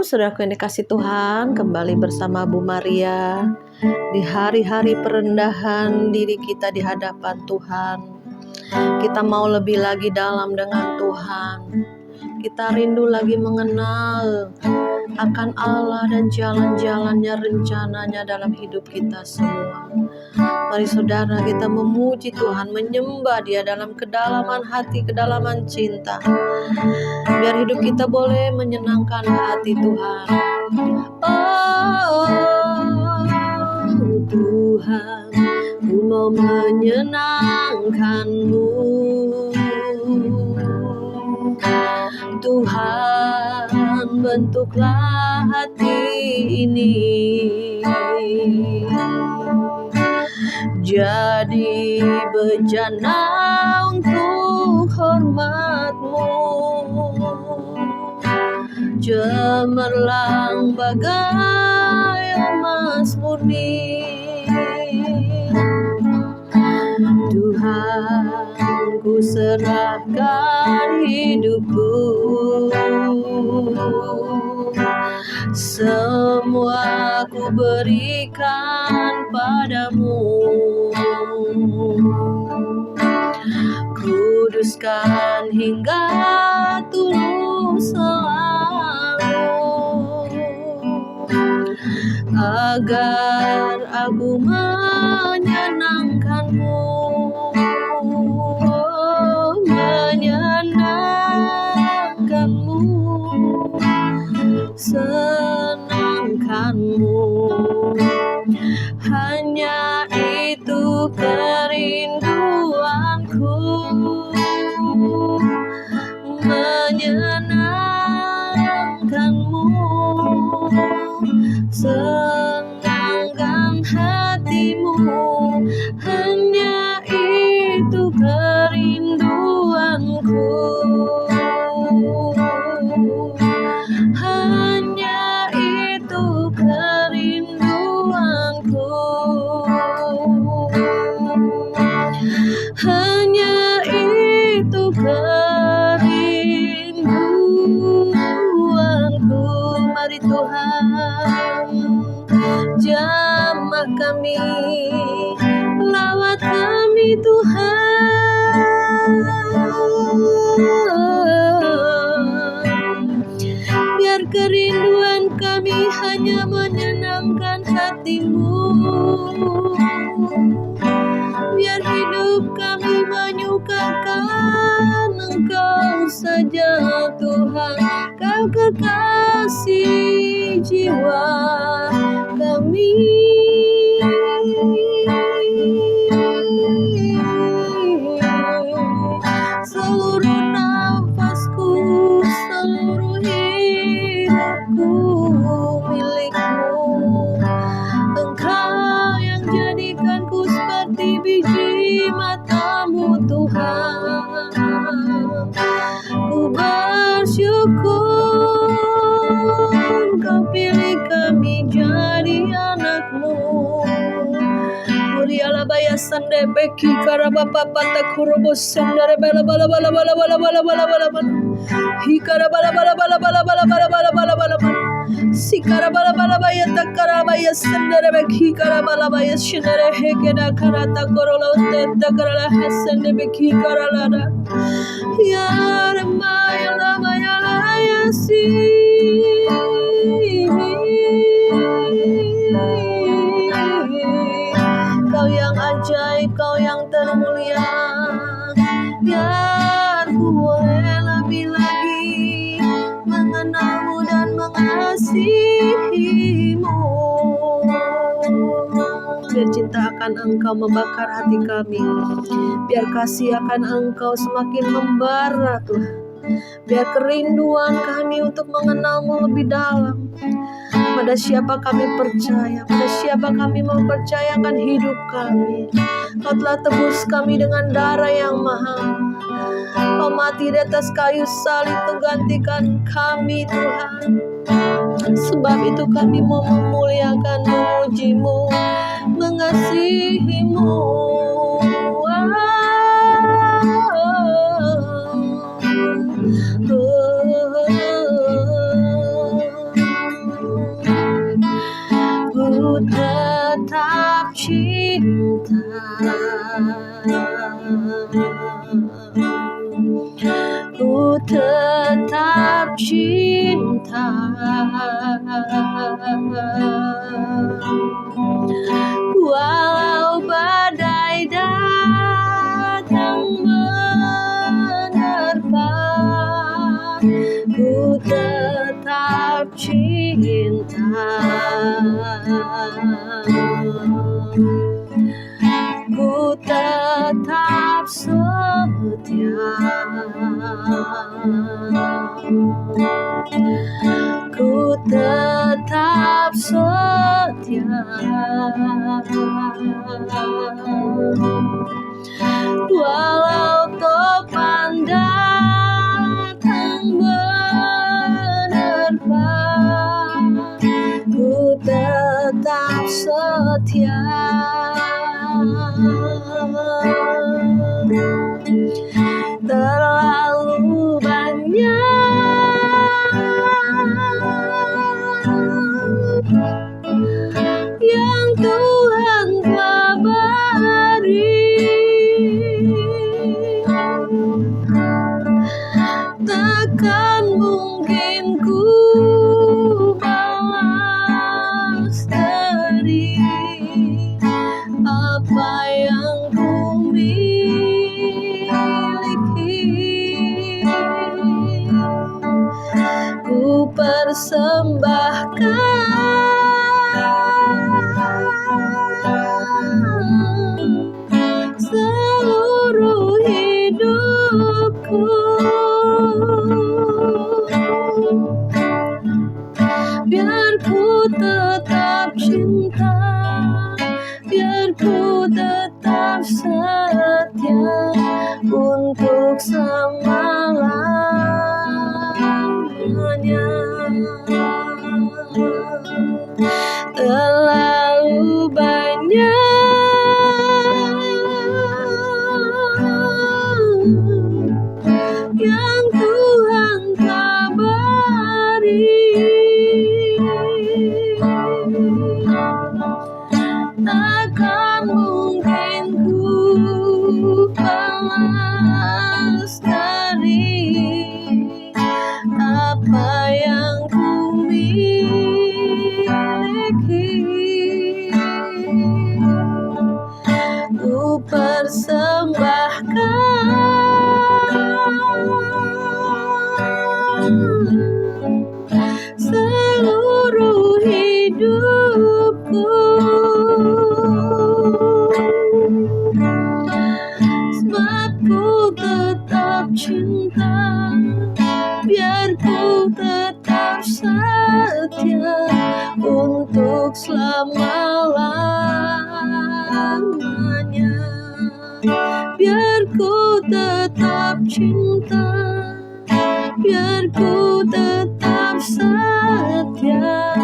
Shalom, saudaraku yang dikasih Tuhan, kembali bersama Bu Maria di hari-hari perendahan diri kita di hadapan Tuhan. Kita mau lebih lagi dalam dengan Tuhan. Kita rindu lagi mengenal akan Allah dan jalan-jalannya, rencananya dalam hidup kita semua. Mari saudara, kita memuji Tuhan, menyembah Dia dalam kedalaman hati, kedalaman cinta. Biar hidup kita boleh menyenangkan hati Tuhan. Oh Tuhan, ku mau menyenangkan-Mu. Tuhan, bentuklah hati ini jadi bejana untuk hormat-Mu, cemerlang bagai emas murni. Tuhan, ku serahkan hidupku, semua ku berikan padamu. Kuduskan hingga tulus selalu, agar aku menyenangkan-Mu, menyenangkan-Mu, senangkan-Mu. Hanya itu kerinduanku, menyenangkan-Mu, senangkan hati-Mu. Hanya itu kerinduanku, hanya itu kerinduanku, hanya itu kerinduanku. Mari Tuhan, jamah kami, lawat kami Tuhan, biar kerinduan kami hanya menyenangkan hati-Mu, biar hidup kami menyukakan Engkau saja Tuhan. Kau kekasih jiwa kami. Seluruh nafasku, seluruh hidupku milik-Mu. Engkau yang jadikanku seperti biji mata-Mu Tuhan. Ku bersyukur Kau pilih kami jadi anak-Mu. Kuriala baya sande beki karabapa pata kurobo sandare bala bala bala bala bala bala bala bala bala hikara bala bala bala bala bala bala bala bala bala bala sikara bala bala baya takara baya sandare beki karabala baya shinare hekeda karata korolo tenta karala hasande beki karalada ya ramaya lamaya laya si. Kau yang ajaib, Kau yang termulia, biar ku boleh lebih lagi mengenal-Mu dan mengasihi-Mu. Biar cinta akan Engkau membakar hati kami, biar kasih akan Engkau semakin membara Tuhan. Biar kerinduan kami untuk mengenal-Mu lebih dalam. Pada siapa kami percaya, pada siapa kami mempercayakan hidup kami. Kau telah tebus kami dengan darah yang mahal. Kau mati di atas kayu salib untuk gantikan kami Tuhan. Sebab itu kami mau memuliakan, memuji-Mu, mengasihi-Mu. cinta. Ku tetap cinta, walau badai datang menerpa. Ku tetap cinta, ku tetap setia, ku tetap setia, walau topan datang menerpa. Ku tetap setia, terlalu banyak yang Tuhan telah beri, takkan mungkin ku balas dari apa yang ku miliki. Ku persembahkan seluruh hidupku, biar ku tetap cinta, biar ku tetap setia untuk selama-lamanya. Terlalu banyak yang Tuhan telah beri, takkan mungkin ku balas dari apa yang ku miliki. Ku persembahkan seluruh hidupku, sebab ku tetap cinta, biar ku tetap setia untuk selama-lamanya. Biar ku tetap cinta, biar ku tetap setia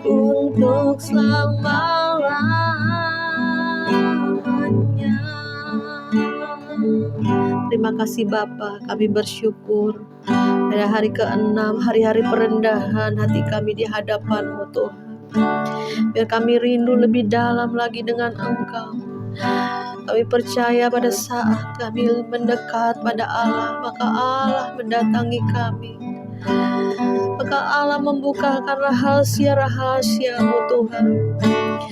untuk selama-lamanya. Terima kasih Bapa, kami bersyukur pada hari ke-6, hari-hari perendahan hati kami di hadapan-Mu Tuhan. Biar kami rindu lebih dalam lagi dengan Engkau. Kami percaya pada saat kami mendekat pada Allah, maka Allah mendatangi kami. Maka Allah membukakan rahasia-rahasia-Mu Tuhan.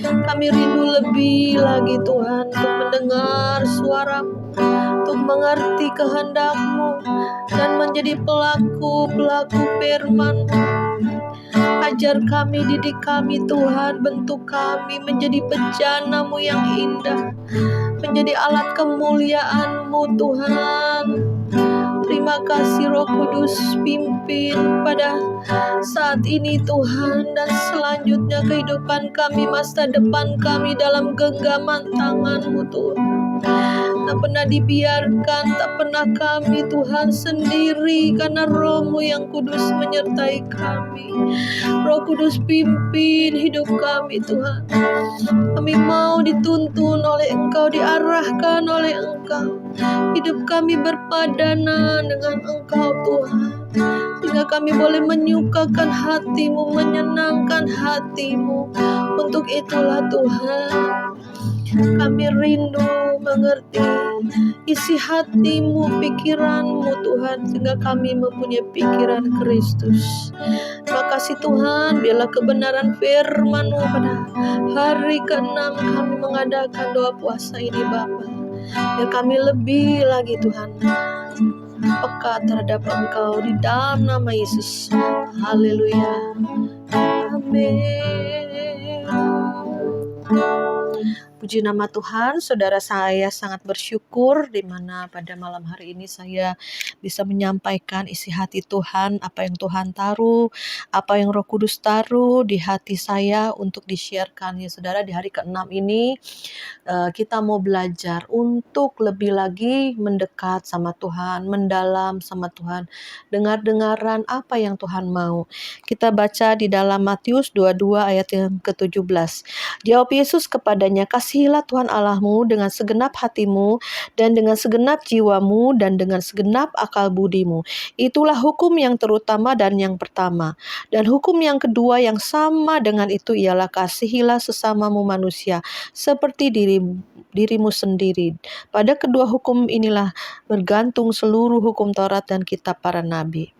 Kami rindu lebih lagi Tuhan untuk mendengar suara-Mu, untuk mengerti kehendak-Mu dan menjadi pelaku-pelaku firman-Mu. Ajar kami, didik kami Tuhan, bentuk kami menjadi bejana-Mu yang indah, menjadi alat kemuliaan-Mu Tuhan. Terima kasih Roh Kudus, pimpin pada saat ini Tuhan, dan selanjutnya kehidupan kami, masa depan kami dalam genggaman tangan-Mu Tuhan. Tak pernah dibiarkan, tak pernah kami Tuhan sendiri, karena Roh-Mu yang kudus menyertai kami. Roh Kudus pimpin hidup kami Tuhan. Kami mau dituntun oleh Engkau, diarahkan oleh Engkau. Hidup kami berpadanan dengan Engkau Tuhan, sehingga kami boleh menyukakan hati-Mu, menyenangkan hati-Mu. Untuk itulah Tuhan, Kami rindu mengerti isi hatimu, pikiranmu Tuhan, sehingga kami mempunyai pikiran Kristus. Makasih Tuhan, biarlah kebenaran firman-Mu pada hari ke-6 kami mengadakan doa puasa ini Bapa. Biar kami lebih lagi Tuhan peka terhadap Engkau di dalam nama Yesus. Haleluya. Amin. Puji nama Tuhan, saudara, saya sangat bersyukur di mana pada malam hari ini saya bisa menyampaikan isi hati Tuhan, apa yang Tuhan taruh, apa yang Roh Kudus taruh di hati saya untuk di-share-kan ya saudara. Di hari ke-6 ini kita mau belajar untuk lebih lagi mendekat sama Tuhan, mendalam sama Tuhan, dengar-dengaran apa yang Tuhan mau. Kita baca di dalam Matius 22 ayat yang ke-17. Jawab Yesus kepadanya, kasihilah Tuhan Allahmu dengan segenap hatimu dan dengan segenap jiwamu dan dengan segenap akal budimu. Itulah hukum yang terutama dan yang pertama. Dan hukum yang kedua yang sama dengan itu ialah kasihilah sesamamu manusia seperti dirimu sendiri. Pada kedua hukum inilah bergantung seluruh hukum Taurat dan kitab para nabi.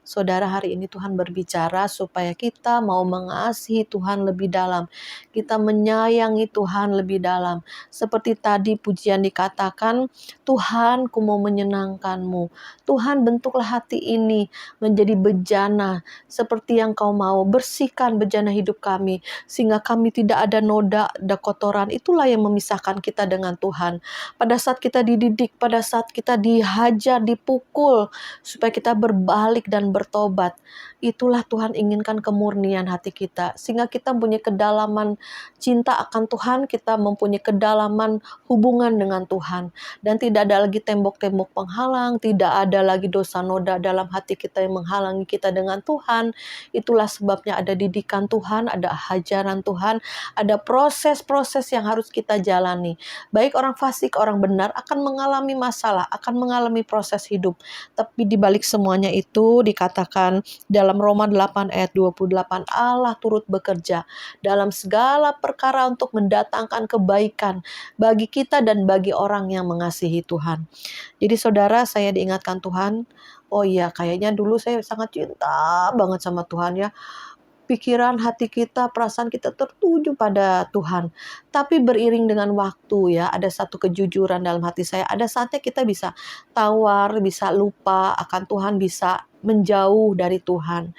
Saudara, hari ini Tuhan berbicara supaya kita mau mengasihi Tuhan lebih dalam. Kita menyayangi Tuhan lebih dalam. Seperti tadi pujian dikatakan, Tuhan, ku mau menyenangkan-Mu. Tuhan, bentuklah hati ini menjadi bejana seperti yang Kau mau. Bersihkan bejana hidup kami sehingga kami tidak ada noda, ada kotoran. Itulah yang memisahkan kita dengan Tuhan. Pada saat kita dididik, pada saat kita dihajar, dipukul, supaya kita berbalik dan bertobat. Itulah Tuhan inginkan, kemurnian hati kita. Sehingga kita mempunyai kedalaman cinta akan Tuhan, kita mempunyai kedalaman hubungan dengan Tuhan. Dan tidak ada lagi tembok-tembok penghalang, tidak ada lagi dosa noda dalam hati kita yang menghalangi kita dengan Tuhan. Itulah sebabnya ada didikan Tuhan, ada ajaran Tuhan, ada proses-proses yang harus kita jalani. Baik orang fasik, orang benar akan mengalami masalah, akan mengalami proses hidup. Tapi di balik semuanya itu dikatakan dalam Roma 8 ayat 28, Allah turut bekerja dalam segala perkara untuk mendatangkan kebaikan bagi kita dan bagi orang yang mengasihi Tuhan. Jadi saudara, saya diingatkan Tuhan, oh iya, kayaknya dulu saya sangat cinta banget sama Tuhan ya. Pikiran, hati kita, perasaan kita tertuju pada Tuhan. Tapi beriring dengan waktu ya, ada satu kejujuran dalam hati saya. Ada saatnya kita bisa tawar, bisa lupa akan Tuhan, bisa menjauh dari Tuhan.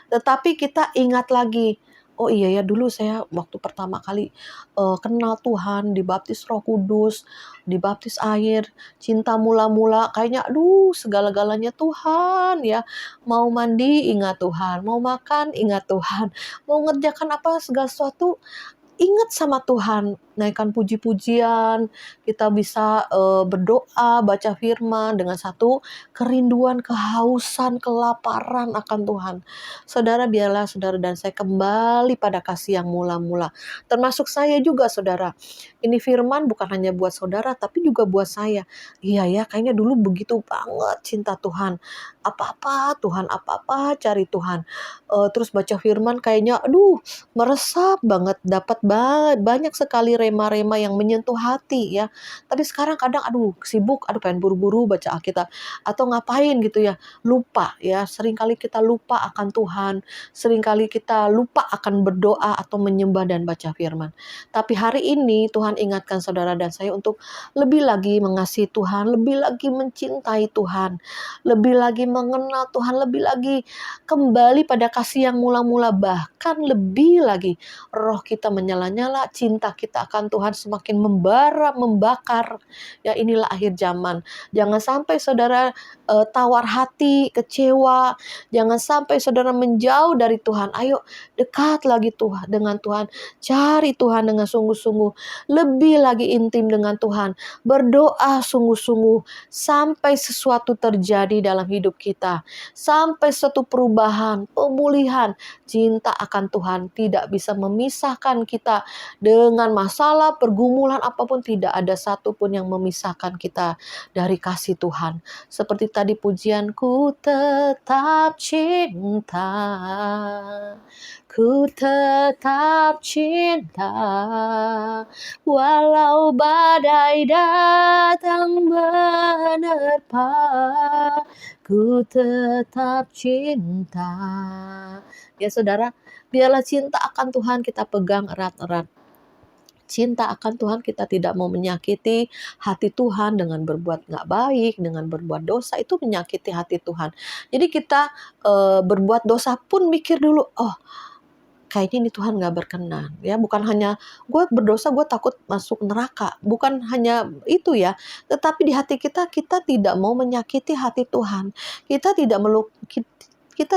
Tetapi kita ingat lagi, oh iya ya, dulu saya waktu pertama kali kenal Tuhan, dibaptis Roh Kudus, dibaptis air, cinta mula-mula, kayaknya aduh segala-galanya Tuhan ya. Mau mandi ingat Tuhan, mau makan ingat Tuhan, mau ngerjakan apa segala sesuatu ingat sama Tuhan, naikkan puji-pujian, kita bisa berdoa, baca firman dengan satu kerinduan, kehausan, kelaparan akan Tuhan. Saudara, biarlah saudara dan saya kembali pada kasih yang mula-mula. Termasuk saya juga saudara. Ini firman bukan hanya buat saudara tapi juga buat saya. Iya ya, kayaknya dulu begitu banget cinta Tuhan. Apa-apa Tuhan, apa-apa cari Tuhan. Terus baca firman kayaknya aduh meresap banget, dapat banyak sekali rema-rema yang menyentuh hati ya. Tapi sekarang kadang aduh sibuk, aduh pengen buru-buru baca Alkitab atau ngapain gitu ya, lupa ya. Seringkali kita lupa akan Tuhan, seringkali kita lupa akan berdoa atau menyembah dan baca firman. Tapi hari ini Tuhan ingatkan saudara dan saya untuk lebih lagi mengasihi Tuhan, lebih lagi mencintai Tuhan, lebih lagi mengenal Tuhan, lebih lagi kembali pada kasih yang mula-mula, bahkan lebih lagi roh kita menyala-nyala, cinta kita akan Tuhan semakin membara, membakar. Ya, inilah akhir zaman. Jangan sampai saudara tawar hati, kecewa. Jangan sampai saudara menjauh dari Tuhan. Ayo dekat lagi Tuhan dengan Tuhan. Cari Tuhan dengan sungguh-sungguh. Lebih lagi intim dengan Tuhan. Berdoa sungguh-sungguh sampai sesuatu terjadi dalam hidup kita. Sampai suatu perubahan, pemulihan, cinta akan Tuhan tidak bisa memisahkan kita dengan masalah, pergumulan apapun. Tidak ada satupun yang memisahkan kita dari kasih Tuhan. Seperti tadi pujianku, tetap cinta, ku tetap cinta, walau badai datang menerpa, ku tetap cinta. Ya saudara, biarlah cinta akan Tuhan kita pegang erat-erat. Cinta akan Tuhan kita tidak mau menyakiti hati Tuhan dengan berbuat nggak baik, dengan berbuat dosa, itu menyakiti hati Tuhan. Jadi kita berbuat dosa pun mikir dulu, oh kayaknya ini Tuhan nggak berkenan. Ya, bukan hanya gue berdosa, gue takut masuk neraka. Bukan hanya itu ya, tetapi di hati kita, kita tidak mau menyakiti hati Tuhan. Kita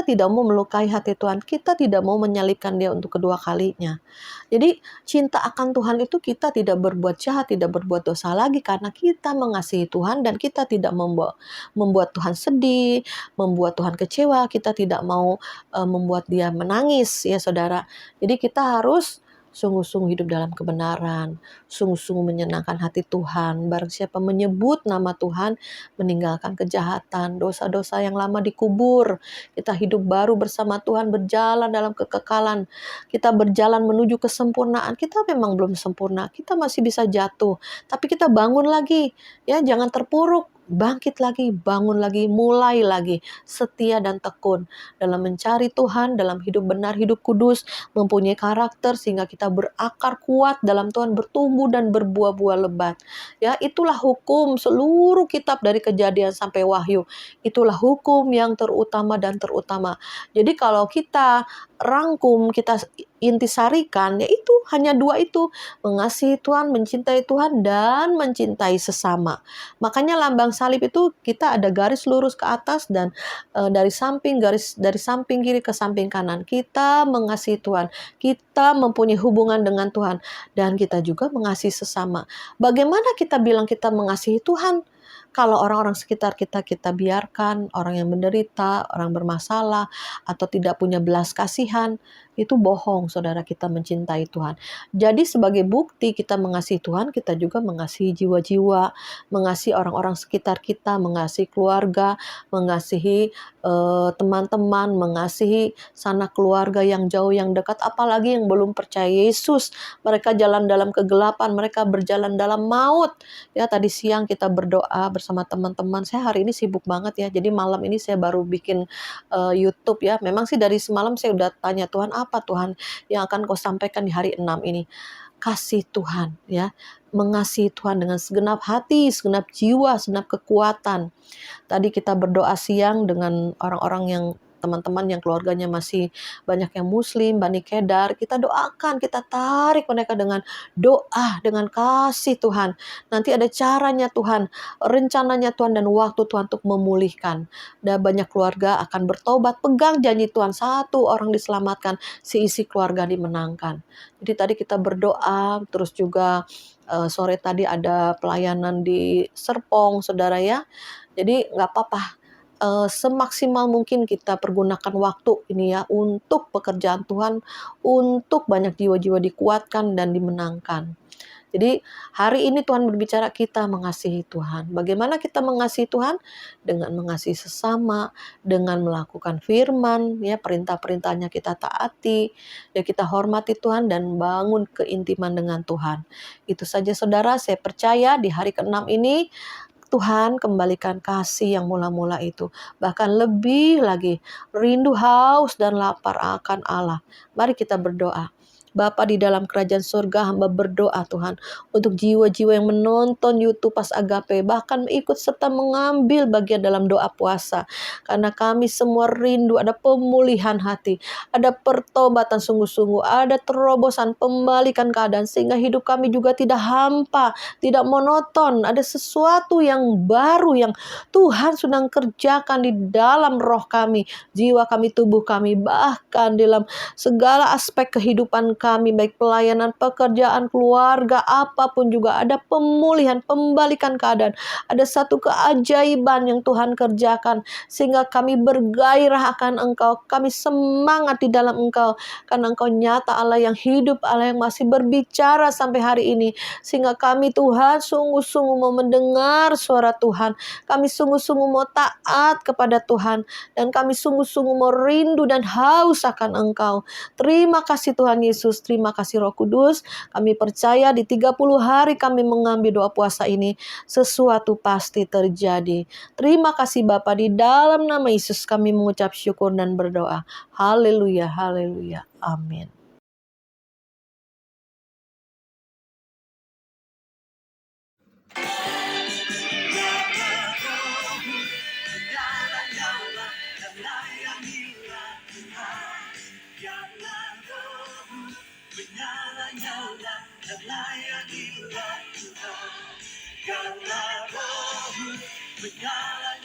tidak mau melukai hati Tuhan. Kita tidak mau menyalibkan Dia untuk kedua kalinya. Jadi cinta akan Tuhan itu kita tidak berbuat jahat, tidak berbuat dosa lagi karena kita mengasihi Tuhan dan kita tidak membuat Tuhan sedih, membuat Tuhan kecewa, kita tidak mau membuat Dia menangis ya saudara. Jadi kita harus sungguh-sungguh hidup dalam kebenaran, sungguh-sungguh menyenangkan hati Tuhan. Barang siapa menyebut nama Tuhan, meninggalkan kejahatan, dosa-dosa yang lama dikubur. Kita hidup baru bersama Tuhan, berjalan dalam kekekalan. Kita berjalan menuju kesempurnaan. Kita memang belum sempurna, kita masih bisa jatuh. Tapi kita bangun lagi, ya jangan terpuruk. Bangkit lagi, bangun lagi, mulai lagi, setia dan tekun dalam mencari Tuhan, dalam hidup benar, hidup kudus, mempunyai karakter sehingga kita berakar kuat dalam Tuhan, bertumbuh dan berbuah-buah lebat. Ya, itulah hukum seluruh kitab dari Kejadian sampai Wahyu. Itulah hukum yang terutama dan terutama. Jadi kalau kita rangkum, kita intisarikan, yaitu hanya dua itu, mengasihi Tuhan, mencintai Tuhan, dan mencintai sesama. Makanya lambang salib itu kita ada garis lurus ke atas dan dari samping kiri ke samping kanan. Kita mengasihi Tuhan, kita mempunyai hubungan dengan Tuhan, dan kita juga mengasihi sesama. Bagaimana kita bilang kita mengasihi Tuhan? Kalau orang-orang sekitar kita biarkan, orang yang menderita, orang bermasalah, atau tidak punya belas kasihan, itu bohong saudara, kita mencintai Tuhan. Jadi sebagai bukti kita mengasihi Tuhan, kita juga mengasihi jiwa-jiwa, mengasihi orang-orang sekitar kita, mengasihi keluarga, mengasihi teman-teman, mengasihi sanak keluarga yang jauh, yang dekat, apalagi yang belum percaya Yesus. Mereka jalan dalam kegelapan, mereka berjalan dalam maut. Ya, tadi siang kita berdoa bersama teman-teman. Saya hari ini sibuk banget ya, jadi malam ini saya baru bikin YouTube ya. Memang sih dari semalam saya udah tanya Tuhan, apa Tuhan yang akan kau sampaikan di hari 6 ini? Kasih Tuhan ya, mengasihi Tuhan dengan segenap hati, segenap jiwa, segenap kekuatan. Tadi kita berdoa siang dengan orang-orang yang teman-teman yang keluarganya masih banyak yang muslim, Bani Kedar. Kita doakan, kita tarik mereka dengan doa, dengan kasih Tuhan. Nanti ada caranya Tuhan, rencananya Tuhan dan waktu Tuhan untuk memulihkan. Dan banyak keluarga akan bertobat, pegang janji Tuhan, satu orang diselamatkan, seisi keluarga dimenangkan. Jadi tadi kita berdoa, terus juga sore tadi ada pelayanan di Serpong, saudara ya. Jadi nggak apa-apa, semaksimal mungkin kita pergunakan waktu ini ya untuk pekerjaan Tuhan, untuk banyak jiwa-jiwa dikuatkan dan dimenangkan. Jadi hari ini Tuhan berbicara kita mengasihi Tuhan. Bagaimana kita mengasihi Tuhan? Dengan mengasihi sesama, dengan melakukan firman, ya perintah-perintahnya kita taati, ya kita hormati Tuhan dan bangun keintiman dengan Tuhan. Itu saja saudara, saya percaya di hari ke-6 ini Tuhan kembalikan kasih yang mula-mula itu. Bahkan lebih lagi, rindu, haus, dan lapar akan Allah. Mari kita berdoa. Bapa di dalam kerajaan surga, hamba berdoa Tuhan untuk jiwa-jiwa yang menonton YouTube Pas Agape, bahkan ikut serta mengambil bagian dalam doa puasa. Karena kami semua rindu ada pemulihan hati, ada pertobatan sungguh-sungguh, ada terobosan, pembalikan keadaan, sehingga hidup kami juga tidak hampa, tidak monoton. Ada sesuatu yang baru yang Tuhan sedang kerjakan di dalam roh kami, jiwa kami, tubuh kami, bahkan dalam segala aspek kehidupan kami, baik pelayanan, pekerjaan, keluarga, apapun juga ada pemulihan, pembalikan keadaan. Ada satu keajaiban yang Tuhan kerjakan sehingga kami bergairah akan Engkau. Kami semangat di dalam Engkau karena Engkau nyata, Allah yang hidup, Allah yang masih berbicara sampai hari ini. Sehingga kami Tuhan sungguh-sungguh mau mendengar suara Tuhan. Kami sungguh-sungguh mau taat kepada Tuhan. Dan kami sungguh-sungguh mau rindu dan haus akan Engkau. Terima kasih Tuhan Yesus, terima kasih Roh Kudus. Kami percaya di 30 hari kami mengambil doa puasa ini, sesuatu pasti terjadi. Terima kasih Bapa, di dalam nama Yesus kami mengucap syukur dan berdoa. Haleluya, haleluya, amin. Karena rohmu menyala